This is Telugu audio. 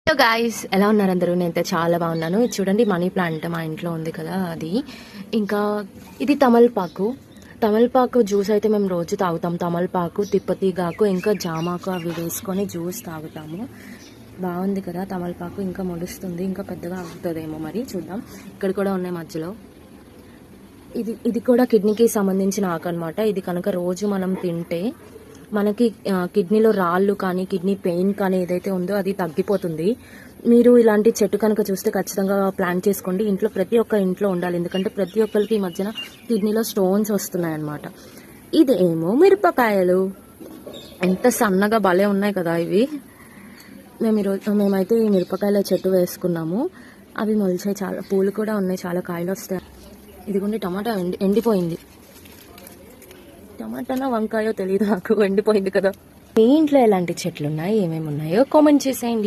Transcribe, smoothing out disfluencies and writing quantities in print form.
హలో గాయ్స్, ఎలా ఉన్నారు అందరూ? నేనైతే చాలా బాగున్నాను. ఇది చూడండి, మనీ ప్లాంట్ మా ఇంట్లో ఉంది కదా అది. ఇంకా ఇది తమలపాకు జ్యూస్ అయితే మేము రోజు తాగుతాం. తమలపాకు, తిప్పతీగాకు, ఇంకా జామాకు అవి వేసుకొని జ్యూస్ తాగుతాము. బాగుంది కదా తమలపాకు. ఇంకా మొలుస్తుంది, ఇంకా పెద్దగా అవుతుందేమో, మరి చూద్దాం. ఇక్కడ కూడా ఉన్నాయి మధ్యలో. ఇది కూడా కిడ్నీకి సంబంధించిన ఆకు అనమాట. ఇది కనుక రోజు మనం తింటే మనకి కిడ్నీలో రాళ్ళు కానీ కిడ్నీ పెయిన్ కానీ ఏదైతే ఉందో అది తగ్గిపోతుంది. మీరు ఇలాంటి చెట్టు కనుక చూస్తే ఖచ్చితంగా ప్లాన్ చేసుకోండి. ఇంట్లో ప్రతి ఒక్క ఇంట్లో ఉండాలి, ఎందుకంటే ప్రతి ఒక్కరికి ఈ మధ్యన కిడ్నీలో స్టోన్స్ వస్తున్నాయన్నమాట. ఇదేమో మిరపకాయలు, ఎంత సన్నగా భలే ఉన్నాయి కదా ఇవి. మేమైతే ఈ మిరపకాయల చెట్టు వేసుకున్నాము. అవి మొలిచాయి, చాలా పూలు కూడా ఉన్నాయి, చాలా కాయలు వస్తాయి. ఇదిగోండి టమాటా ఎండిపోయింది. టమాటానా వంకాయో తెలియదు నాకు, ఎండిపోయింది కదా. మీ ఇంట్లో ఎలాంటి చెట్లు ఉన్నాయి, ఏమేమి ఉన్నాయో కామెంట్ చేసేయండి.